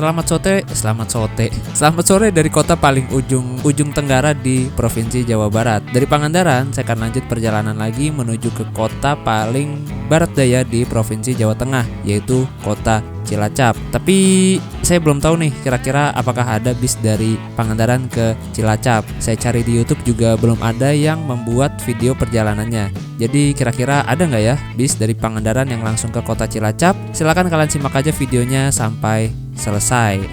Selamat sore dari kota paling ujung tenggara di Provinsi Jawa Barat. Dari Pangandaran, saya akan lanjut perjalanan lagi menuju ke kota paling barat daya di Provinsi Jawa Tengah, yaitu kota Cilacap. Tapi saya belum tahu nih kira-kira apakah ada bis dari Pangandaran ke Cilacap. Saya cari di YouTube juga belum ada yang membuat video perjalanannya. Jadi kira-kira ada nggak ya bis dari Pangandaran yang langsung ke kota Cilacap? Silakan kalian simak aja videonya sampai selesai.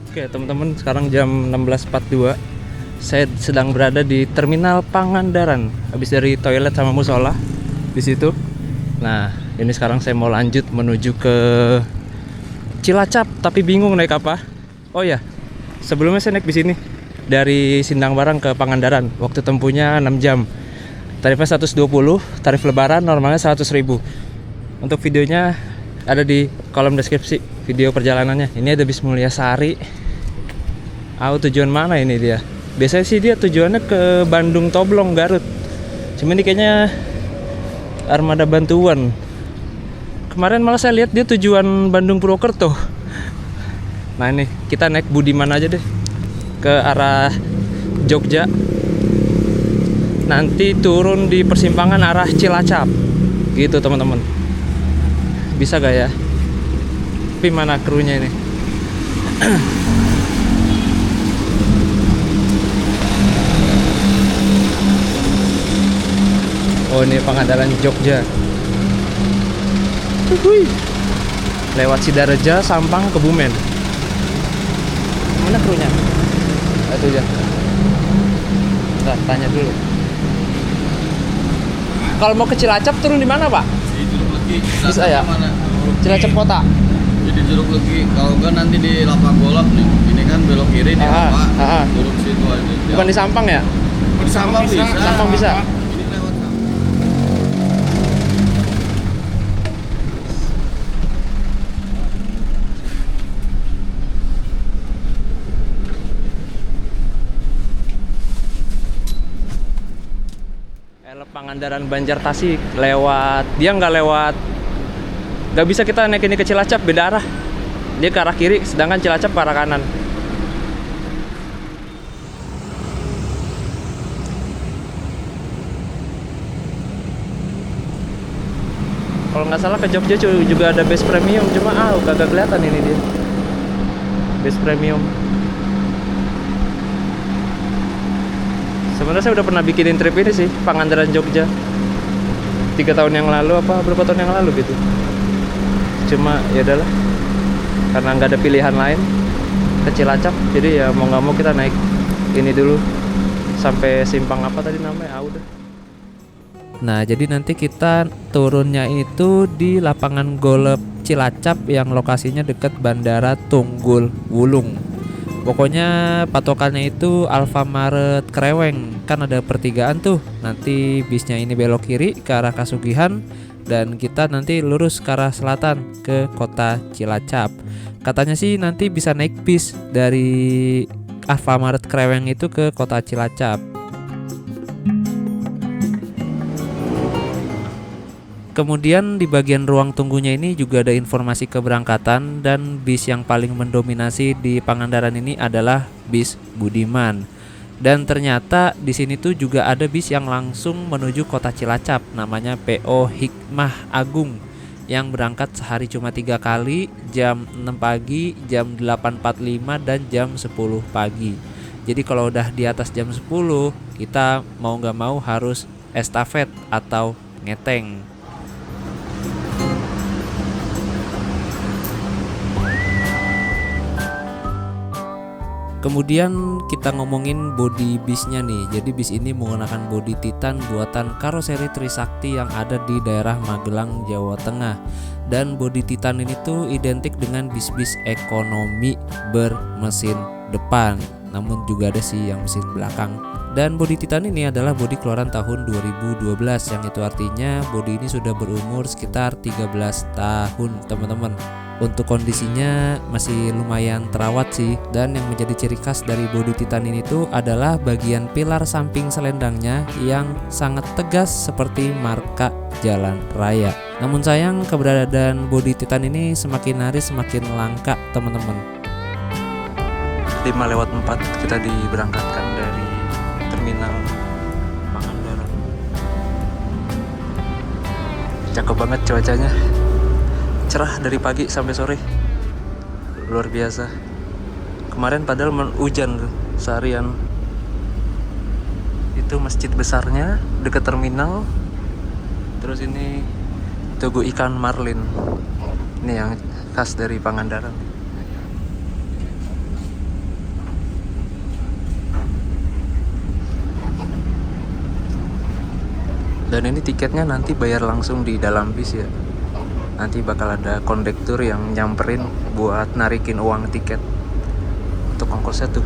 Oke teman-teman, sekarang jam 16.42. Saya sedang berada di Terminal Pangandaran. Habis dari toilet sama musola di situ. Nah, ini sekarang saya mau lanjut menuju ke Cilacap, tapi bingung naik apa. Oh ya, sebelumnya saya naik bis ini dari Sindang Barang ke Pangandaran. Waktu tempuhnya 6 jam. Tarifnya 120, tarif lebaran normalnya 100.000. Untuk videonya ada di kolom deskripsi video perjalanannya. Ini ada bis Mulyasari. Tujuan mana ini dia? Biasanya sih dia tujuannya ke Bandung Toblong, Garut. Cuma ini kayaknya armada bantuan. Kemarin malah saya lihat dia tujuan Bandung Purwokerto. Nah ini kita naik Budiman aja deh ke arah Jogja. Nanti turun di persimpangan arah Cilacap. Gitu teman-teman. Bisa gak ya? Tapi mana krunya ini? Oh ini Pangandaran Jogja. Lewat Sidareja, Sampang, Kebumen. Mana krunya? Itu aja. Nggak, tanya dulu. Kalau mau ke Cilacap turun di mana, Pak? Di Jeruk Legi. Bisa ya? Mana? Cilacap kota. Jadi Jeruk Legi. Kalau enggak nanti di Lapak Golap nih. Ini kan belok kiri di Lapak. Turun situ aja. Bukan di Sampang ya? Di Sampang bisa. Sampang bisa. Ini lewat Sampang. Pangandaran Banjartasik lewat, dia nggak bisa kita naik ini ke Cilacap, beda arah. Dia ke arah kiri, sedangkan Cilacap ke arah kanan. Kalau nggak salah ke Jogja juga ada base premium, cuma kagak kelihatan ini dia base premium. Sebenarnya saya udah pernah bikinin trip ini sih, Pangandaran Jogja 3 tahun yang lalu apa berapa tahun yang lalu gitu. Cuma ya udahlah, karena nggak ada pilihan lain ke Cilacap, jadi ya mau nggak mau kita naik ini dulu sampai simpang apa tadi namanya, udah. Nah jadi nanti kita turunnya itu di lapangan golf Cilacap yang lokasinya dekat Bandara Tunggul Wulung. Pokoknya patokannya itu Alfamaret Kreweng. Kan ada pertigaan tuh. Nanti bisnya ini belok kiri ke arah Kasugihan, dan kita nanti lurus ke arah selatan ke kota Cilacap. Katanya sih nanti bisa naik bis dari Alfamaret Kreweng itu ke kota Cilacap. Kemudian di bagian ruang tunggunya ini juga ada informasi keberangkatan, dan bis yang paling mendominasi di Pangandaran ini adalah bis Budiman. Dan ternyata di sini tuh juga ada bis yang langsung menuju kota Cilacap, namanya PO Hikmah Agung, yang berangkat sehari cuma 3 kali, jam 6 pagi, jam 8.45 dan jam 10 pagi. Jadi kalau udah di atas jam 10, kita mau nggak mau harus estafet atau ngeteng. Kemudian kita ngomongin bodi bisnya nih. Jadi bis ini menggunakan bodi Titan buatan karoseri Trisakti yang ada di daerah Magelang, Jawa Tengah. Dan bodi Titan ini tuh identik dengan bis-bis ekonomi bermesin depan, namun juga ada sih yang mesin belakang. Dan bodi Titan ini adalah bodi keluaran tahun 2012, yang itu artinya bodi ini sudah berumur sekitar 13 tahun teman-teman. Untuk kondisinya masih lumayan terawat sih. Dan yang menjadi ciri khas dari bodi Titan ini tuh adalah bagian pilar samping selendangnya yang sangat tegas seperti marka jalan raya. Namun sayang keberadaan bodi Titan ini semakin hari semakin langka teman-teman. 5:04 kita diberangkatkan dari terminal Pangandaran. Cakep banget cuacanya, cerah dari pagi sampai sore, luar biasa. Kemarin padahal hujan tuh seharian. Itu masjid besarnya dekat terminal. Terus ini tugu ikan marlin, ini yang khas dari Pangandaran. Dan ini tiketnya nanti bayar langsung di dalam bis ya. Nanti bakal ada kondektur yang nyamperin buat narikin uang tiket untuk ongkosnya tuh.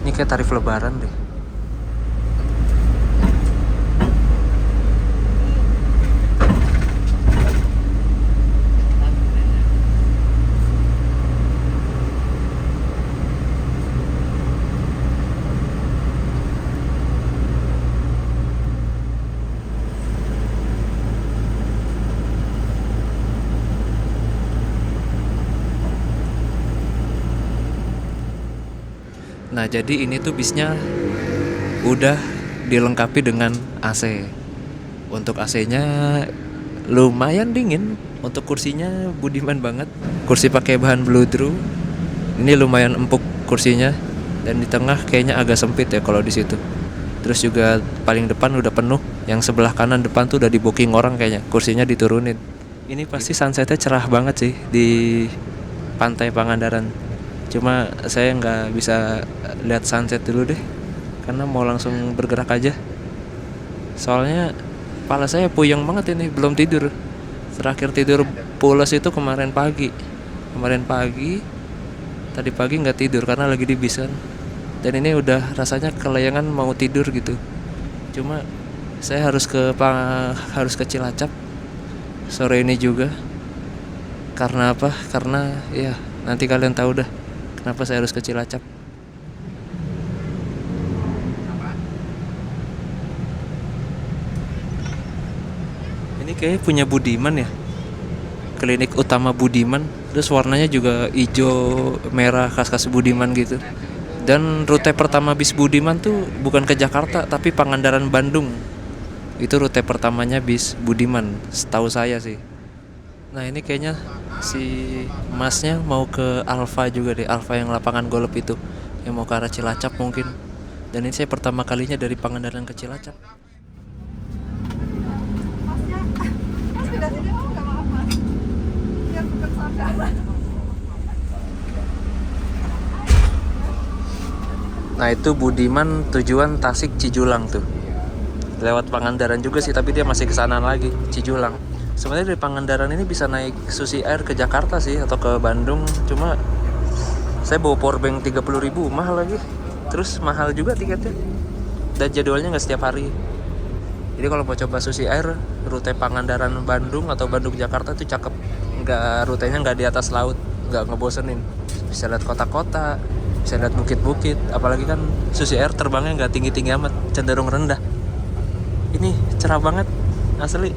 Ini kayak tarif lebaran deh. Nah jadi ini tuh bisnya udah dilengkapi dengan AC. Untuk AC-nya lumayan dingin. Untuk kursinya budiman banget. Kursi pakai bahan bluedroo. Ini lumayan empuk kursinya. Dan di tengah kayaknya agak sempit ya kalau di situ. Terus juga paling depan udah penuh. Yang sebelah kanan depan tuh udah di booking orang kayaknya. Kursinya diturunin. Ini pasti sunsetnya cerah banget sih di pantai Pangandaran. Cuma saya nggak bisa lihat sunset dulu deh, karena mau langsung bergerak aja. Soalnya kepala saya puyeng banget ini, belum tidur. Terakhir tidur pulas itu kemarin pagi. Tadi pagi nggak tidur karena lagi di bisan. Dan ini udah rasanya kelayangan mau tidur gitu. Cuma saya harus ke Cilacap sore ini juga. Karena apa? Karena ya nanti kalian tahu dah kenapa saya harus ke Cilacap. Ini kayaknya punya Budiman ya, klinik utama Budiman. Terus warnanya juga hijau merah khas-khas Budiman gitu. Dan rute pertama bis Budiman tuh bukan ke Jakarta tapi Pangandaran Bandung. Itu rute pertamanya bis Budiman, setahu saya sih. Nah ini kayaknya si masnya mau ke Alfa juga deh, Alfa yang lapangan golf itu, yang mau ke arah Cilacap mungkin. Dan ini saya pertama kalinya dari Pangandaran ke Cilacap. Mas pindah sini mau nggak apa-apa, biar bukan saudara. Nah itu Budiman tujuan Tasik Cijulang tuh. Lewat Pangandaran juga sih, tapi dia masih kesana lagi, Cijulang. Sebenarnya dari Pangandaran ini bisa naik Susi Air ke Jakarta sih, atau ke Bandung. Cuma saya bawa powerbank 30.000, mahal lagi. Terus mahal juga tiketnya. Dan jadwalnya nggak setiap hari. Jadi kalau mau coba Susi Air, rute Pangandaran Bandung atau Bandung Jakarta itu cakep. Rutenya nggak di atas laut, nggak ngebosenin. Bisa lihat kota-kota, bisa lihat bukit-bukit. Apalagi kan Susi Air terbangnya nggak tinggi-tinggi amat, cenderung rendah. Ini cerah banget, asli.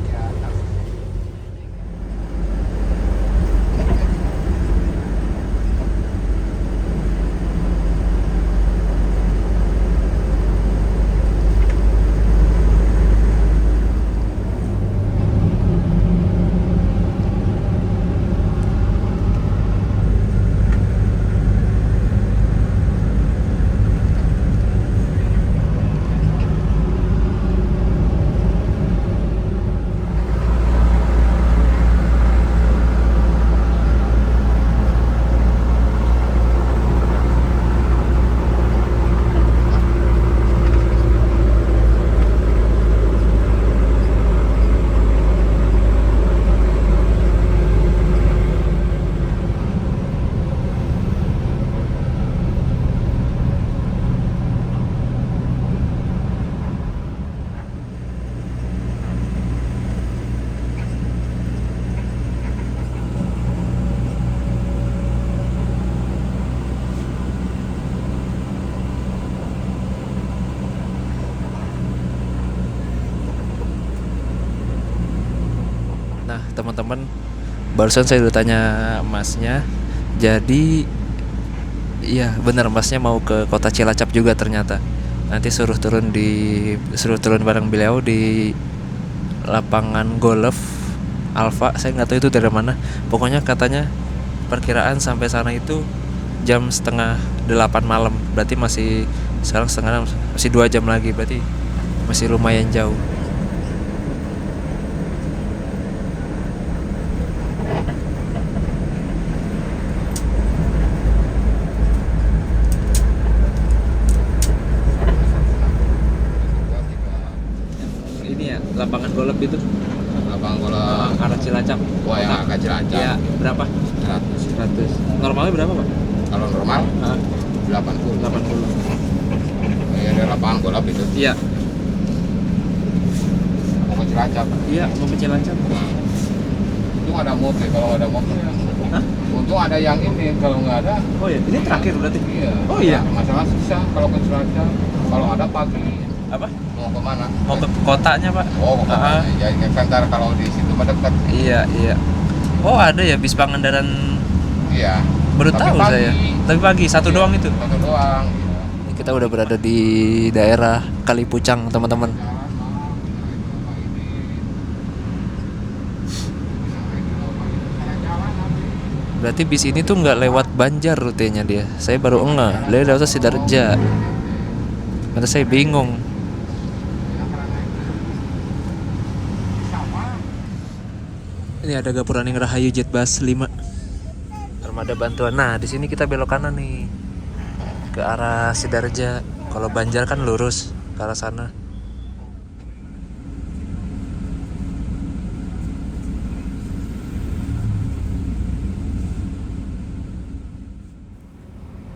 teman-teman. Barusan saya udah tanya masnya. Jadi iya benar, masnya mau ke kota Cilacap juga ternyata. Nanti suruh turun bareng beliau di lapangan golf Alfa. Saya nggak tahu itu dari mana. Pokoknya katanya perkiraan sampai sana itu jam setengah 8 malam. Berarti sekarang setengah 6, masih 2 jam lagi. Berarti masih lumayan jauh. Ini ya lapangan golf itu Lapangan bola arah Cilacap. wah yang agak Cilacap. Ya berapa? 100. Normalnya berapa Pak? Kalau normal 80. 80. Ya ada lapangan bola itu. Iya. Mau ke Cilacap. Iya mau ke Cilacap. Untung ada mobil, kalau nggak ada mobil ya. Hah? Untung ada yang ini, kalau nggak ada. Oh ya ini terakhir berarti. Iya. Oh iya. Masalah susah kalau ke Cilacap. Kalau ada pagi. Apa? Mau ke mana? Mau ke kotanya Pak? Oh, ke mana? Ya ini kan ntar kalau di situ mah dekat. Iya. Oh ada ya bis Pangandaran. Iya. Baru Tapi tahu pagi. saya. Tapi pagi satu Iya, doang itu. Satu doang. Iya. Kita udah berada di daerah Kalipucang teman-teman. Berarti bis ini tuh nggak lewat Banjar rutenya dia. Saya baru dia lewat Sidarja. Karena saya bingung. Ini ada Gapuraning Rahayu Jetbus 5. Armada bantuan. Nah, di sini kita belok kanan nih. Ke arah Sidarja. Kalau Banjar kan lurus ke arah sana.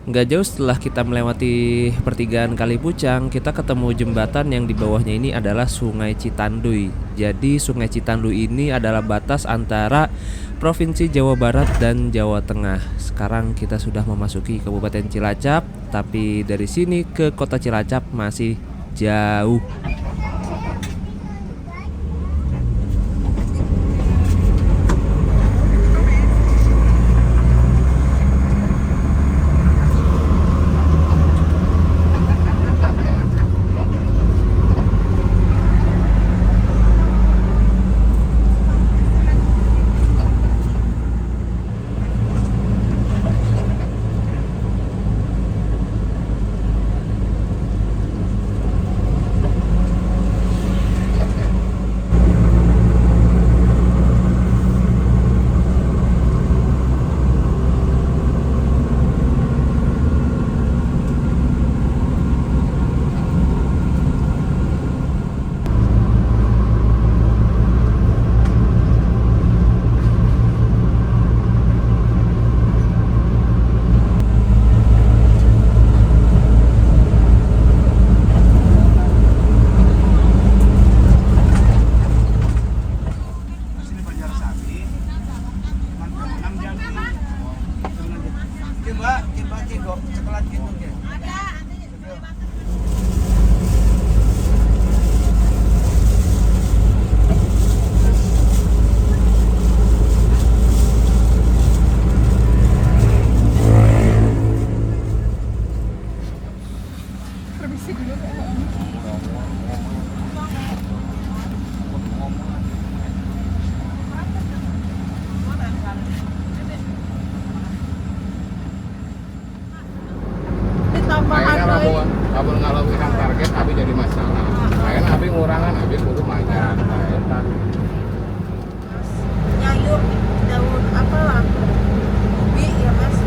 Nggak jauh setelah kita melewati pertigaan Kalipucang, kita ketemu jembatan yang di bawahnya ini adalah Sungai Citanduy. Jadi Sungai Citanduy ini adalah batas antara Provinsi Jawa Barat dan Jawa Tengah. Sekarang kita sudah memasuki Kabupaten Cilacap, tapi dari sini ke kota Cilacap masih jauh. Akhirnya lamun ngalawihan target abi jadi masalah. Akhirnya abi ngurangan, abi kudu majan. Nyayur daun apa lah? Ubi ya Mas.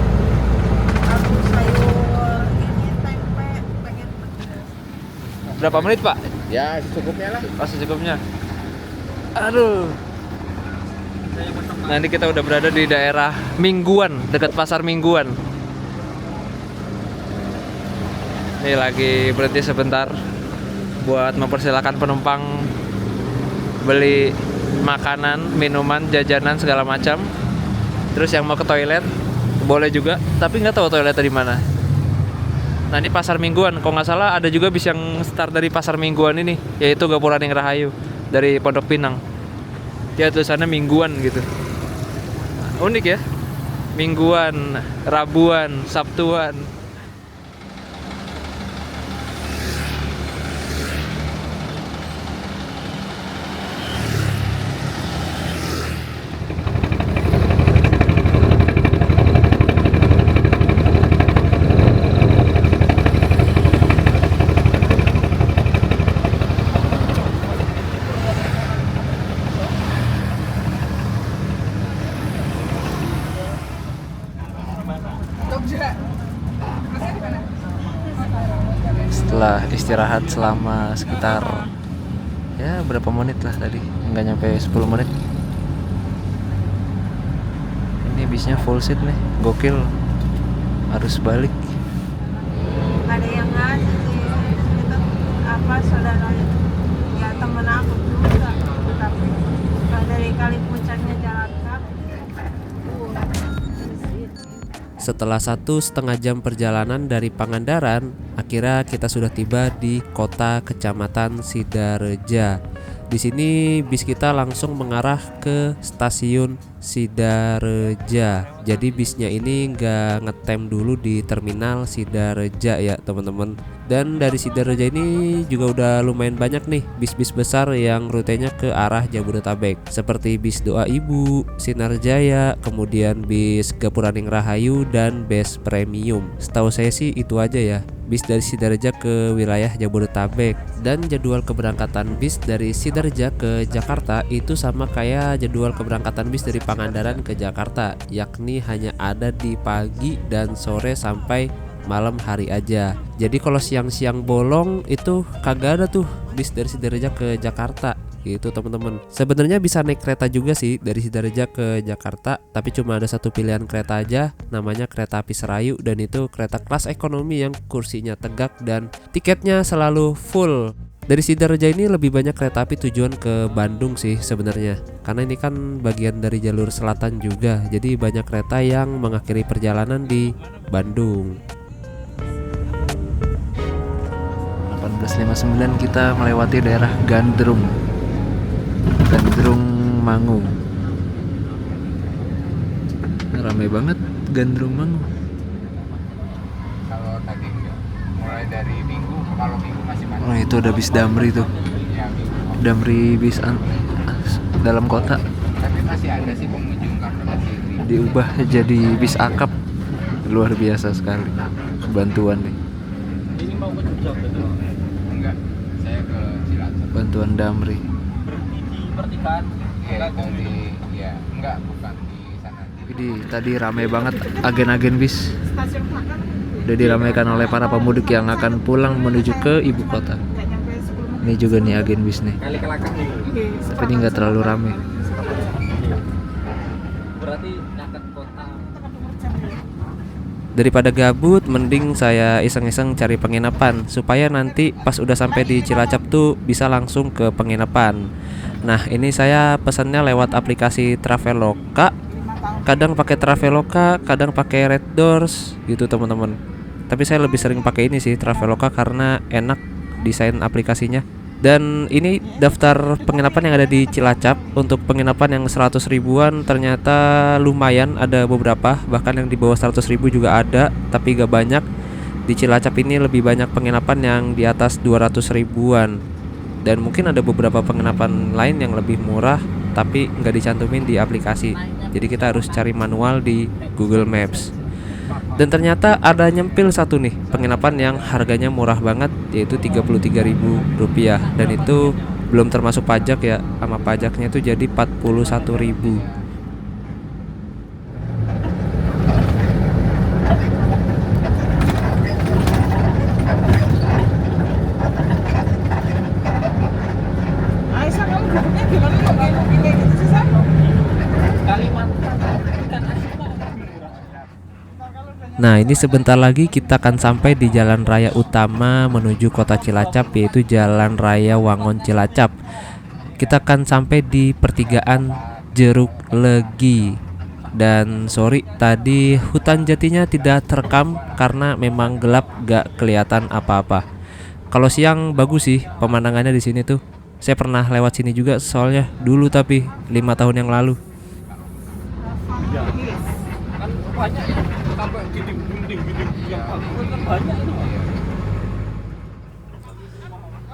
Aku sayur ini tempe pengen pedas. Berapa menit Pak? Ya secukupnya lah. Oh secukupnya. Aduh. Nah ini kita udah berada di daerah Mingguan, dekat pasar Mingguan. Ini lagi berhenti sebentar buat mempersilahkan penumpang beli makanan, minuman, jajanan segala macam. Terus yang mau ke toilet boleh juga, tapi nggak tahu toiletnya di mana. Nah ini pasar Mingguan, kalau nggak salah ada juga bis yang start dari pasar Mingguan ini, yaitu Gapuraning Rahayu dari Pondok Pinang. Dia tulisannya mingguan gitu. Unik ya. Mingguan, Rabuan, Sabtuan. Jogja. Masnya di mana? Setelah istirahat selama sekitar ya berapa menit lah tadi, nggak nyampe 10 menit. Ini bisnya full seat nih, gokil. Harus balik. Ada yang ngasih sih itu apa saudara itu ya temen aku juga tapi dari kali puncaknya jalan kaki. Setelah 1,5 jam perjalanan dari Pangandaran, akhirnya kita sudah tiba di kota kecamatan Sidareja. Di sini bis kita langsung mengarah ke stasiun Sidareja. Jadi bisnya ini nggak ngetem dulu di terminal Sidareja ya teman-teman. Dan dari Sidareja ini juga udah lumayan banyak nih bis-bis besar yang rutenya ke arah Jabodetabek, seperti bis Doa Ibu, Sinar Jaya, kemudian bis Gapuraning Rahayu dan Best Premium. Setahu saya sih itu aja ya bis dari Sidareja ke wilayah Jabodetabek. Dan jadwal keberangkatan bis dari Sidareja ke Jakarta itu sama kayak jadwal keberangkatan bis dari Pangandaran ke Jakarta, yakni hanya ada di pagi dan sore sampai malam hari aja. Jadi kalau siang-siang bolong itu kagak ada tuh bis dari Sidareja ke Jakarta gitu teman-teman. Sebenarnya bisa naik kereta juga sih dari Sidareja ke Jakarta, tapi cuma ada satu pilihan kereta aja, namanya kereta api Serayu, dan itu kereta kelas ekonomi yang kursinya tegak dan tiketnya selalu full. Dari Sidareja ini lebih banyak kereta api tujuan ke Bandung sih sebenarnya, karena ini kan bagian dari jalur selatan juga, jadi banyak kereta yang mengakhiri perjalanan di Bandung. 1859 kita melewati daerah Gandrung Mangu. Ramai banget Gandrung Mangu. Kalau tadi enggak. Mulai dari Minggu, kalau Minggu masih macet. Oh itu ada bis Damri tuh. Ya, Minggu. Damri bis dalam kota Tapi masih ada sih pengunjung karena diubah jadi bis akap. Luar biasa sekali bantuan nih. Ini mau ke Jogja betul? Enggak, saya ke Cilacap. Bantuan Damri. Berhenti di pertigaan. Iya, di ya, enggak, bukan di sana. Jadi tadi ramai banget agen-agen bis. Stasiun Klaten. Udah diramaikan oleh para pemudik yang akan pulang menuju ke ibu kota. Nggak nyampe 10 menit. Ini juga nih agen bis nih. Kali kelakang itu. Tapi ini nggak terlalu ramai. Berarti nyaket kota. Daripada gabut, mending saya iseng-iseng cari penginapan supaya nanti pas udah sampai di Cilacap tuh bisa langsung ke penginapan. Nah, ini saya pesannya lewat aplikasi Traveloka. Kadang pakai Traveloka, kadang pakai Red Doors gitu teman-teman. Tapi saya lebih sering pakai ini sih, Traveloka, karena enak desain aplikasinya. Dan ini daftar penginapan yang ada di Cilacap. Untuk penginapan yang 100 ribuan ternyata lumayan, ada beberapa, bahkan yang di bawah 100 ribu juga ada, tapi gak banyak. Di Cilacap ini lebih banyak penginapan yang di atas 200 ribuan. Dan mungkin ada beberapa penginapan lain yang lebih murah tapi nggak dicantumin di aplikasi. Jadi kita harus cari manual di Google Maps. Dan ternyata ada nyempil satu nih penginapan yang harganya murah banget, yaitu Rp33.000, dan itu belum termasuk pajak ya. Sama pajaknya itu jadi Rp41.000. Aisyah, kamu duduknya gimana kok kayak gitu sih, San? Nah, ini sebentar lagi kita akan sampai di jalan raya utama menuju kota Cilacap, yaitu Jalan Raya Wangon Cilacap. Kita akan sampai di pertigaan Jeruk Legi. Dan sorry, tadi hutan jatinya tidak terekam karena memang gelap, gak kelihatan apa-apa. Kalau siang bagus sih pemandangannya di sini tuh. Saya pernah lewat sini juga soalnya dulu, tapi 5 tahun yang lalu. Kan banyak ya, sampai gini yang bagus kan banyak itu.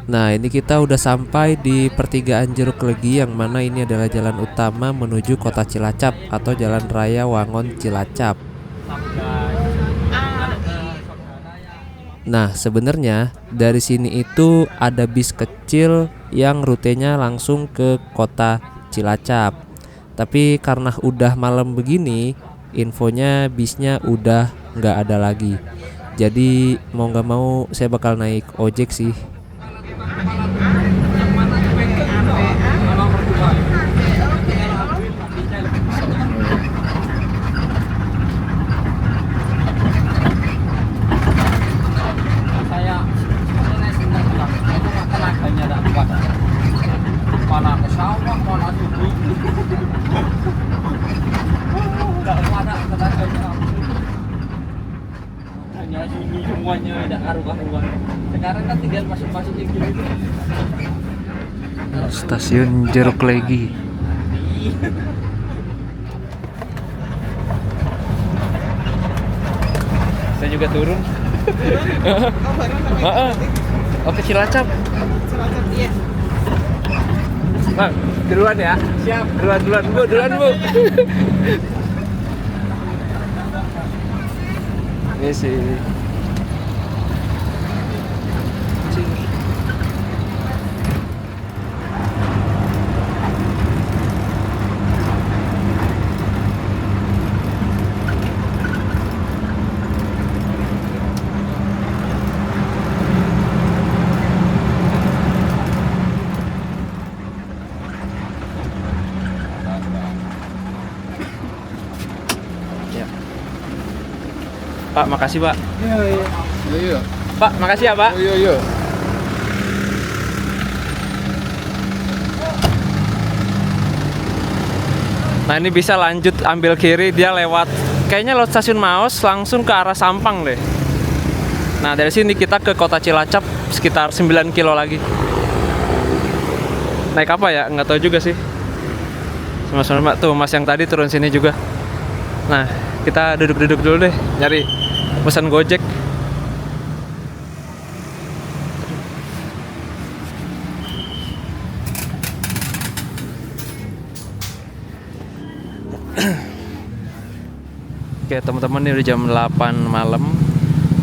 Nah, ini kita udah sampai di pertigaan Jeruk Legi, yang mana ini adalah jalan utama menuju kota Cilacap atau Jalan Raya Wangon Cilacap. Nah, sebenarnya dari sini itu ada bis kecil yang rutenya langsung ke kota Cilacap. Tapi karena udah malam begini, infonya bisnya udah nggak ada lagi. Jadi mau nggak mau saya bakal naik ojek sih. Mana ke sawah, mana duduk. Enggak ada tenaganya. Hanya sini semuanya ada karuan-karuan. Sekarang kan tinggal masuk-masuk yang gini tuh. Stasiun Jeruk Legi. Saya juga turun. Oke, Cilacap. Cilacap, iya. Bang, duluan ya. Siap. Duluan Bu, Ini sih. Pak, makasih Pak. Iya. Pak, makasih ya Pak. Iya. Nah, ini bisa lanjut ambil kiri, dia lewat kayaknya lewat stasiun Maos langsung ke arah Sampang deh. Nah, dari sini kita ke kota Cilacap sekitar 9 kilo lagi. Naik apa ya? Nggak tahu juga sih. Sama-sama tuh Mas yang tadi turun sini juga. Nah, kita duduk-duduk dulu deh, nyari pesan Gojek. Oke teman-teman, ini udah jam 8 malam.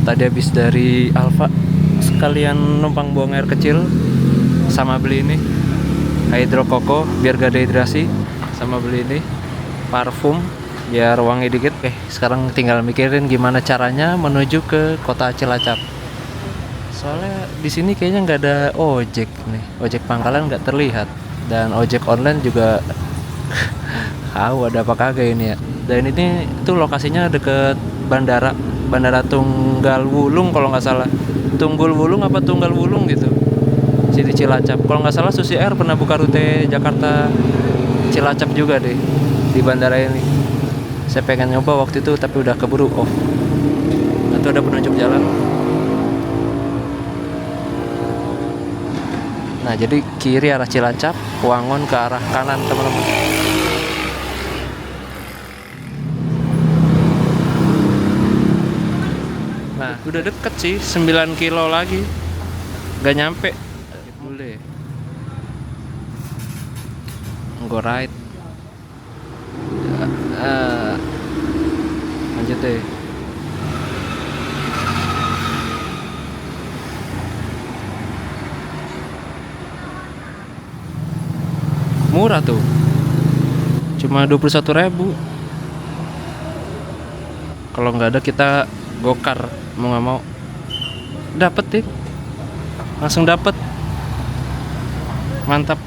Tadi habis dari Alfa, sekalian numpang buang air kecil, sama beli ini Hydro Koko biar gak dehidrasi, sama beli ini parfum biar wangi dikit. Oke, sekarang tinggal mikirin gimana caranya menuju ke kota Cilacap. Soalnya di sini kayaknya nggak ada ojek nih, ojek pangkalan nggak terlihat, dan ojek online juga tahu ada apa kagak ini ya. Dan ini tuh lokasinya deket Bandara Tunggal Wulung kalau nggak salah. Tunggul Wulung apa Tunggal Wulung gitu. Sini Cilacap. Kalau nggak salah Susi Air pernah buka rute Jakarta Cilacap juga deh di bandara ini. Saya pengen nyoba waktu itu tapi udah keburu off. Atau ada penunjuk jalan. Nah, jadi kiri arah Cilacap, Wangon ke arah kanan teman-teman. Nah, udah deket sih, 9 kilo lagi. Gak nyampe. Boleh. Go right. Lanjut deh. Murah tuh. Cuma 21.000. Kalau nggak ada kita gokar, mau nggak mau dapet deh, langsung dapet, mantap.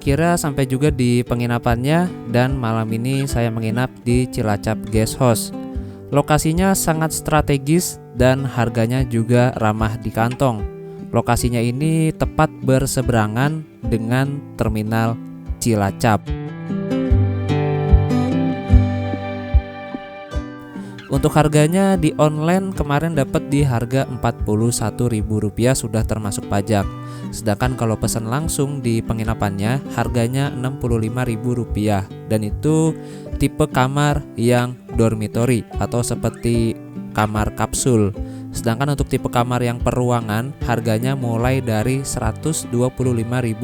Akhirnya sampai juga di penginapannya dan malam ini saya menginap di Cilacap Guest House. Lokasinya sangat strategis dan harganya juga ramah di kantong. Lokasinya ini tepat berseberangan dengan Terminal Cilacap. Untuk harganya di online kemarin dapat di harga Rp41.000 sudah termasuk pajak. Sedangkan kalau pesan langsung di penginapannya harganya Rp65.000 dan itu tipe kamar yang dormitory atau seperti kamar kapsul. Sedangkan untuk tipe kamar yang per ruangan harganya mulai dari Rp125.000.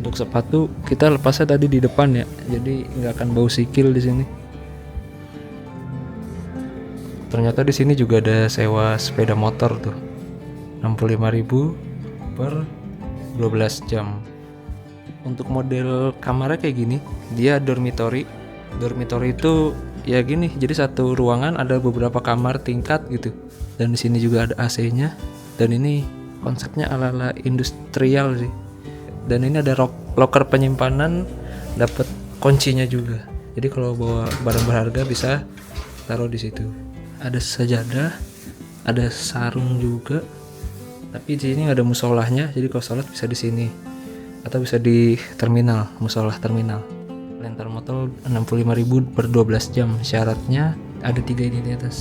Untuk sepatu kita lepasnya tadi di depan ya, jadi nggak akan bau sikil di sini. Ternyata di sini juga ada sewa sepeda motor tuh, 65.000 per 12 jam. Untuk model kamarnya kayak gini, dia dormitory. Dormitory itu ya gini, jadi satu ruangan ada beberapa kamar tingkat gitu. Dan di sini juga ada AC-nya. Dan ini konsepnya ala-ala industrial sih. Dan ini ada locker penyimpanan, dapat kuncinya juga. Jadi kalau bawa barang berharga bisa taruh di situ. Ada sajadah, ada sarung juga. Tapi di sini nggak ada musolahnya, jadi kalau sholat bisa di sini atau bisa di terminal, musolah terminal. Rental motor 65.000 per 12 jam. Syaratnya ada 3 ini di atas.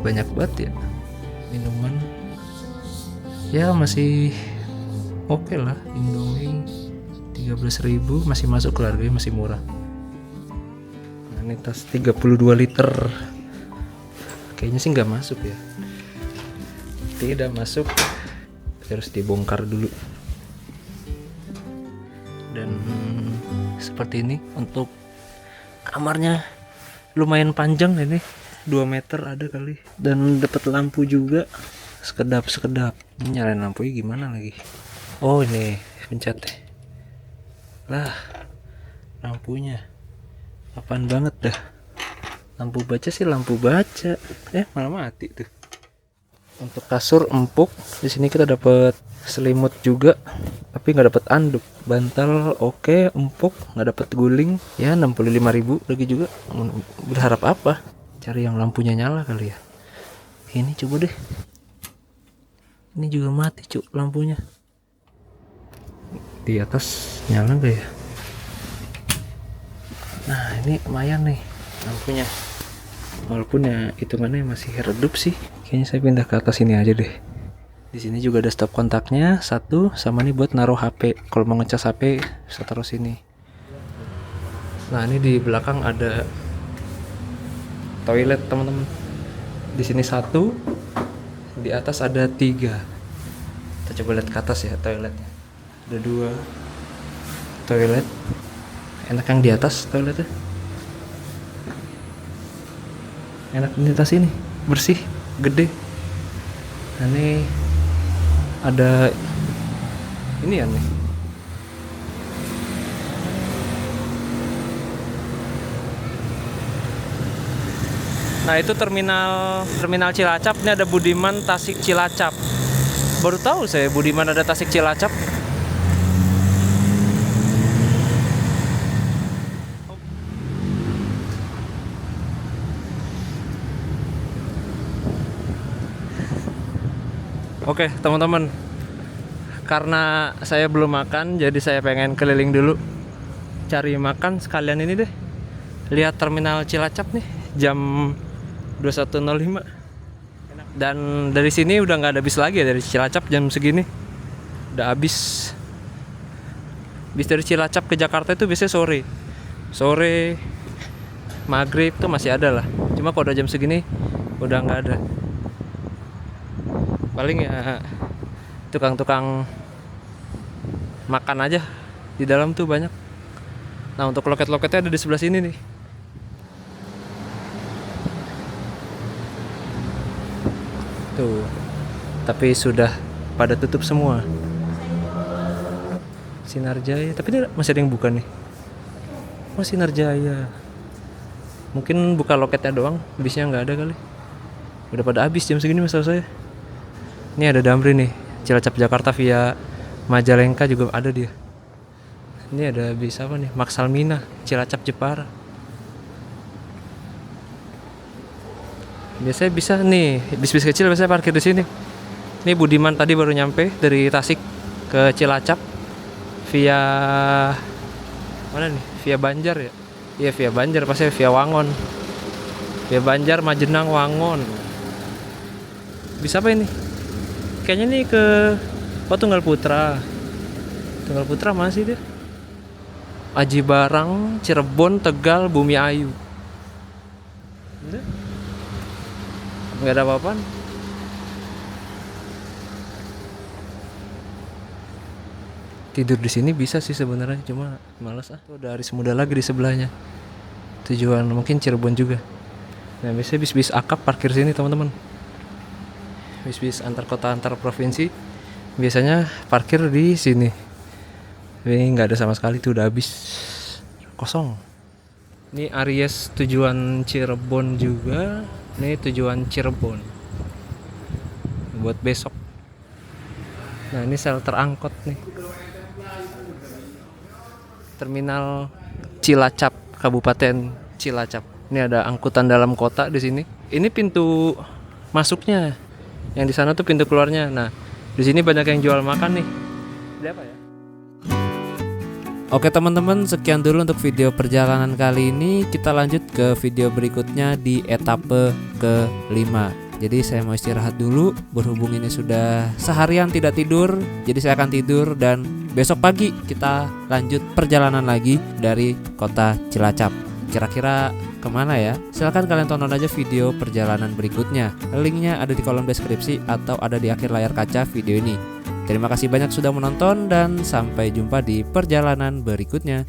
Banyak banget ya. Minuman ya masih oke lah. Indomie 13.000 masih masuk ke harganya, masih murah. Nah, ini tas 32 liter kayaknya sih nggak masuk ya, tidak masuk, harus dibongkar dulu. Dan seperti ini untuk kamarnya lumayan panjang ini, 2 meter ada kali, dan dapat lampu juga sekedap. Ini nyalain lampunya gimana lagi? Oh ini pencet deh lah, lampunya apaan banget dah. Lampu baca sih lampu baca, malah mati tuh. Untuk kasur empuk, di sini kita dapat selimut juga, tapi nggak dapat anduk. Bantal oke, empuk, nggak dapat guling. Ya 65.000 lagi juga. Berharap apa? Cari yang lampunya nyala kali ya. Ini coba deh. Ini juga mati cuk lampunya. Di atas nyala nggak ya? Nah ini lumayan nih lampunya. Walaupun ya hitungannya masih redup sih. Kayaknya saya pindah ke atas ini aja deh. Di sini juga ada stop kontaknya satu, sama nih buat naruh HP. Kalau mau ngecas HP bisa taruh sini. Nah ini di belakang ada toilet teman-teman. Di sini 1, di atas ada 3. Kita coba lihat ke atas ya toiletnya. Ada 2 toilet. Enak yang di atas toiletnya. Enak di atas ini, bersih, gede. Nah, ini ada ini ya nih. Nah itu terminal Cilacap. Ini ada Budiman Tasik Cilacap. Baru tahu saya Budiman ada Tasik Cilacap. Oke teman-teman, karena saya belum makan, jadi saya pengen keliling dulu cari makan sekalian ini deh. Lihat terminal Cilacap nih, jam 21.05. Dan dari sini udah nggak ada bis lagi ya, dari Cilacap jam segini udah habis. Bis dari Cilacap ke Jakarta itu biasanya sore maghrib tuh masih ada lah. Cuma kalau udah jam segini udah nggak ada. Paling ya tukang-tukang makan aja di dalam tuh banyak. Nah untuk loket-loketnya ada di sebelah sini nih. Tuh, tapi sudah pada tutup semua. Sinar Jaya, tapi ini masih ada yang buka nih. Oh Sinar Jaya. Mungkin buka loketnya doang, bisnya nggak ada kali. Udah pada habis jam segini masalah saya. Ini ada Damri nih, Cilacap Jakarta via Majalengka juga ada dia. Ini ada bis apa nih? Maksalmina, Cilacap Jepara. Biasanya bisa nih, bis-bis kecil biasanya parkir di sini. Ini Budiman tadi baru nyampe dari Tasik ke Cilacap via mana nih? Via Banjar ya? Iya via Banjar, pasti via Wangon. Via Banjar, Majenang, Wangon. Bisa apa ini? Kayaknya nih ke Tunggal Putra. Tunggal Putra masih dia. Aji Barang, Cirebon, Tegal, Bumi Ayu. Nggak ada apa-apaan. Tidur di sini bisa sih sebenarnya, cuma malas Tuh ada Aris Muda lagi di sebelahnya. Tujuan mungkin Cirebon juga. Nah, biasanya bis-bis akap parkir sini, teman-teman. Bis-bis antar kota antar provinsi biasanya parkir di sini. Ini nggak ada sama sekali, tuh udah habis, kosong. Ini Aries tujuan Cirebon juga. Ini tujuan Cirebon buat besok. Nah, ini shelter angkot nih. Terminal Cilacap, Kabupaten Cilacap. Ini ada angkutan dalam kota di sini. Ini pintu masuknya. Yang di sana tuh pintu keluarnya. Nah, di sini banyak yang jual makan nih. Ini apa ya? Oke teman-teman, sekian dulu untuk video perjalanan kali ini. Kita lanjut ke video berikutnya di etape ke-5. Jadi saya mau istirahat dulu, berhubung ini sudah seharian tidak tidur. Jadi saya akan tidur dan besok pagi kita lanjut perjalanan lagi dari kota Cilacap. Kira-kira kemana ya? Silahkan kalian tonton aja video perjalanan berikutnya. Linknya ada di kolom deskripsi atau ada di akhir layar kaca video ini. Terima kasih banyak sudah menonton dan sampai jumpa di perjalanan berikutnya.